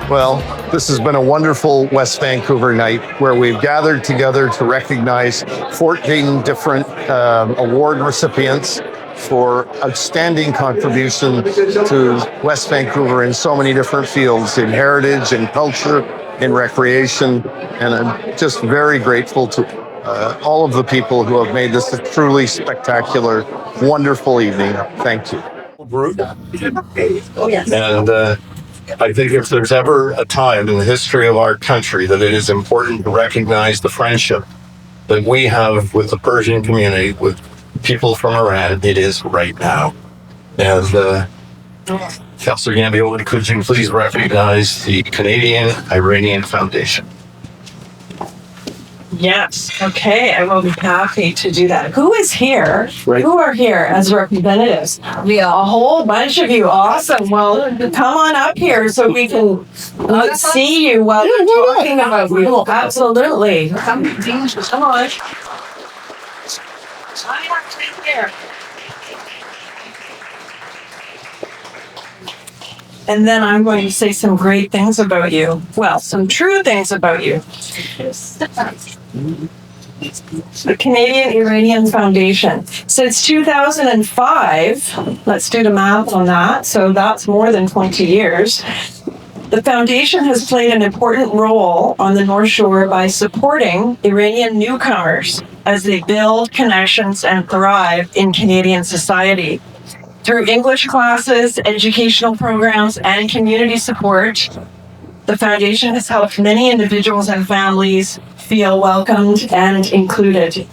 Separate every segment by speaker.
Speaker 1: Well, this has been a wonderful West Vancouver night where we've gathered together to recognize 14 different award recipients for outstanding contribution to West Vancouver in so many different fields, in heritage, in culture, in recreation. And I'm just very grateful to all of the people who have made this a truly spectacular, wonderful evening. Thank you. And I think if there's ever a time in the history of our country that it is important to recognize the friendship that we have with the Persian community, with people from Iran, it is right now. And Councillor Gambioli, could you please recognize the Canadian-Iranian Foundation?
Speaker 2: Yes. Okay, I will be happy to do that. Who is here? Right. Who are here as representatives? We are a whole bunch of you. Awesome. Well, come on up here so we can see you while we're talking about you. Absolutely. Come on. Here. And then I'm going to say some great things about you. Well, some true things about you. The Canadian-Iranian Foundation. Since 2005, let's do the math on that, so that's more than 20 years, the foundation has played an important role on the North Shore by supporting Iranian newcomers as they build connections and thrive in Canadian society. Through English classes, educational programs, and community support, the foundation has helped many individuals and families feel welcomed and included.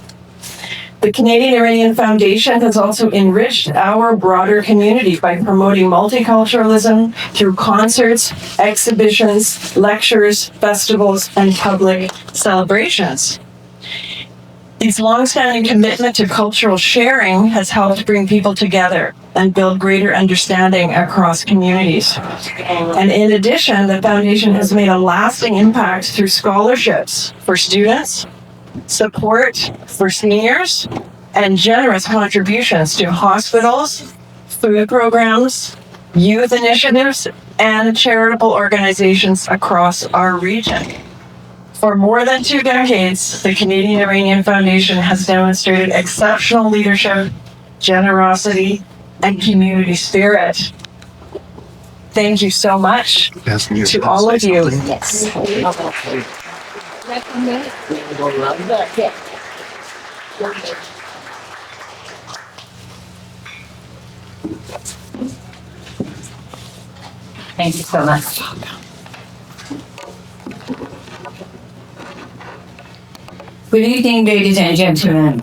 Speaker 2: The Canadian-Iranian Foundation has also enriched our broader community by promoting multiculturalism through concerts, exhibitions, lectures, festivals, and public celebrations. Its long-standing commitment to cultural sharing has helped bring people together and build greater understanding across communities. And in addition, the foundation has made a lasting impact through scholarships for students, support for seniors, and generous contributions to hospitals, food programs, youth initiatives, and charitable organizations across our region. For more than 2 decades, the Canadian-Iranian Foundation has demonstrated exceptional leadership, generosity, and community spirit. Thank you so much to all of you. Yes.
Speaker 3: Thank you so much. Good evening, ladies and gentlemen,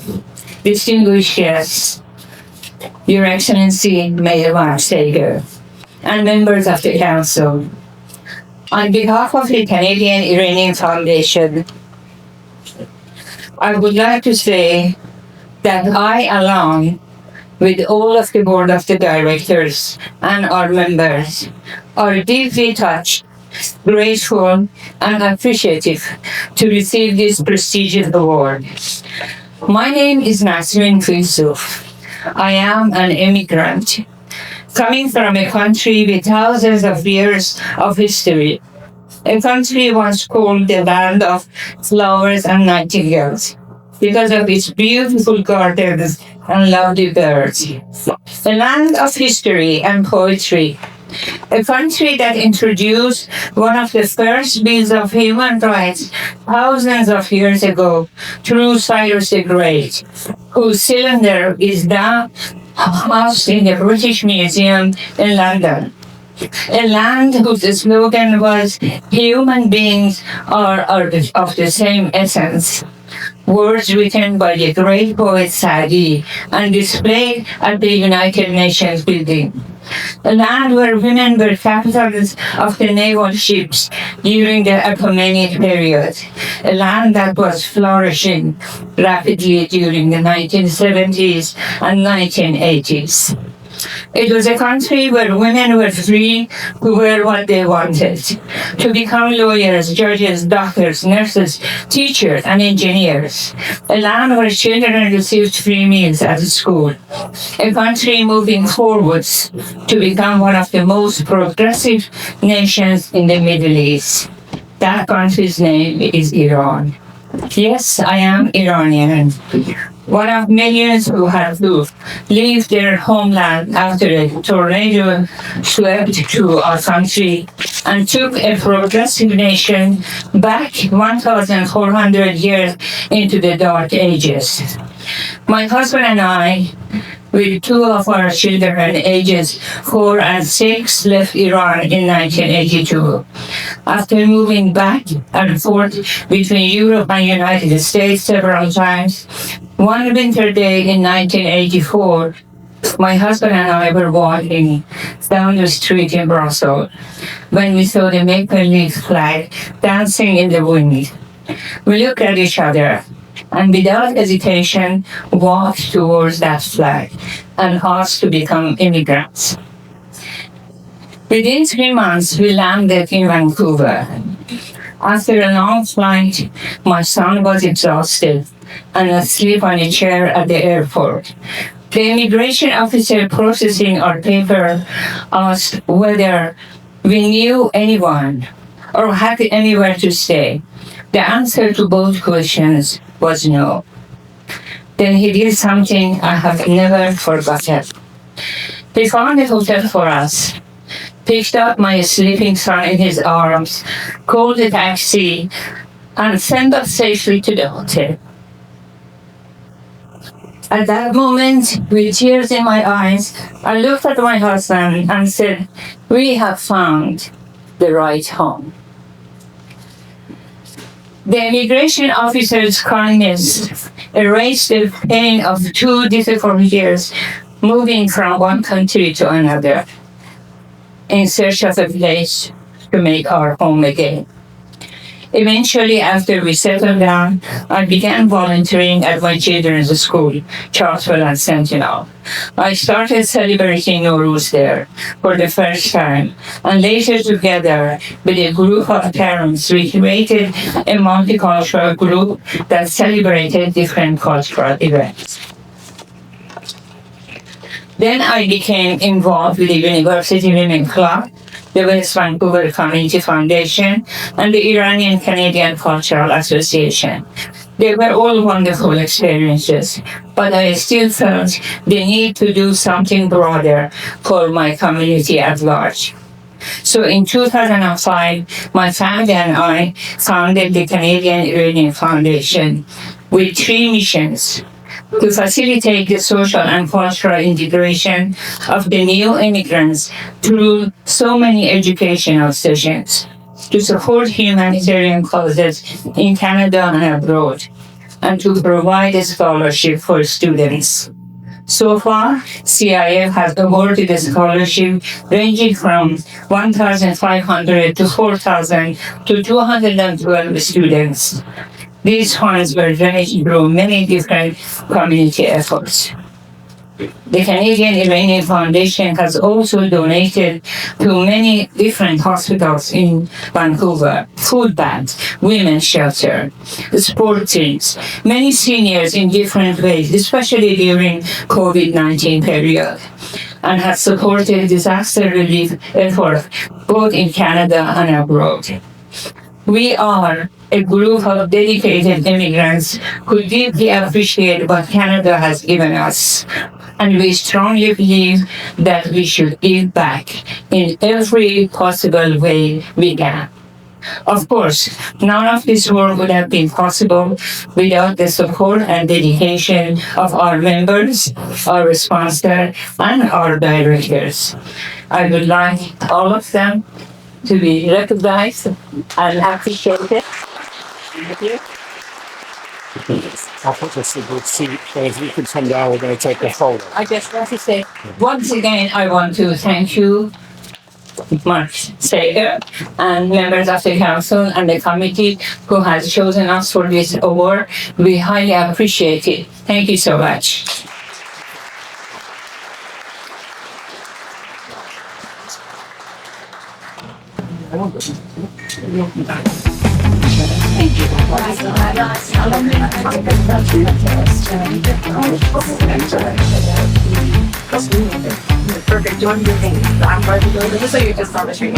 Speaker 3: distinguished guests, Your Excellency Mayor Marcelo, and members of the Council. On behalf of the Canadian-Iranian Foundation, I would like to say that I, along with all of the Board of the Directors and our members, are deeply touched, grateful, and appreciative to receive this prestigious award. My name is Nasrin Yusuf. I am an immigrant coming from a country with thousands of years of history, a country once called the land of flowers and nightingales because of its beautiful gardens and lovely birds, a land of history and poetry, a country that introduced one of the first bills of human rights thousands of years ago through Cyrus the Great, whose cylinder is now housed in the British Museum in London. A land whose slogan was, "Human beings are of the same essence." Words written by the great poet Shehri and displayed at the United Nations building. A land where women were captains of the naval ships during the Achaemenid period. A land that was flourishing rapidly during the 1970s and 1980s. It was a country where women were free to wear what they wanted, to become lawyers, judges, doctors, nurses, teachers, and engineers. A land where children received free meals at school. A country moving forwards to become one of the most progressive nations in the Middle East. That country's name is Iran. Yes, I am Iranian. One of millions who have to leave their homeland after a tornado swept through our country and took a progressive nation back 1,400 years into the Dark Ages. My husband and I, with two of our children ages 4 and 6, left Iran in 1982. After moving back and forth between Europe and United States several times, one winter day in 1984, my husband and I were walking down the street in Brussels when we saw the maple leaf flag dancing in the wind. We looked at each other and without hesitation walked towards that flag and asked to become immigrants. Within 3 months, we landed in Vancouver. After a long flight, my son was exhausted and asleep on a chair at the airport. The immigration officer processing our paper asked whether we knew anyone or had anywhere to stay. The answer to both questions was no. Then he did something I have never forgotten. He found a hotel for us, picked up my sleeping son in his arms, called a taxi, and sent us safely to the hotel. At that moment, with tears in my eyes, I looked at my husband and said, "We have found the right home." The immigration officer's kindness erased the pain of 2 difficult years moving from one country to another in search of a place to make our home again. Eventually, after we settled down, I began volunteering at my children's school, Chartwell and Sentinel. I started celebrating Nowruz there for the first time, and later together with a group of parents, we created a multicultural group that celebrated different cultural events. Then I became involved with the University Women Club, the West Vancouver Community Foundation, and the Iranian Canadian Cultural Association. They were all wonderful experiences, but I still felt the need to do something broader for my community at large. So in 2005, my family and I founded the Canadian Iranian Foundation with 3 missions: to facilitate the social and cultural integration of the new immigrants through so many educational sessions, to support humanitarian causes in Canada and abroad, and to provide a scholarship for students. So far, CIF has awarded a scholarship ranging from 1,500 to 4,000 to 212 students. These funds were raised through many different community efforts. The Canadian Iranian Foundation has also donated to many different hospitals in Vancouver, food banks, women's shelter, sport teams, many seniors in different ways, especially during COVID-19 period, and has supported disaster relief efforts both in Canada and abroad. We are a group of dedicated immigrants who deeply appreciate what Canada has given us, and we strongly believe that we should give back in every possible way we can. Of course, none of this work would have been possible without the support and dedication of our members, our sponsors, and our directors. I would like all of them to be recognized and appreciated. Thank you.
Speaker 4: I think this is a good seat, so if you can come down, we're going to take a photo.
Speaker 3: I just want to say, once again, I want to thank you, Mark Sager, and members of the council and the committee who has chosen us for this award. We highly appreciate it. Thank you so much.
Speaker 2: Perfect. Doing your thing. I'm ready to go. So you're just on the street.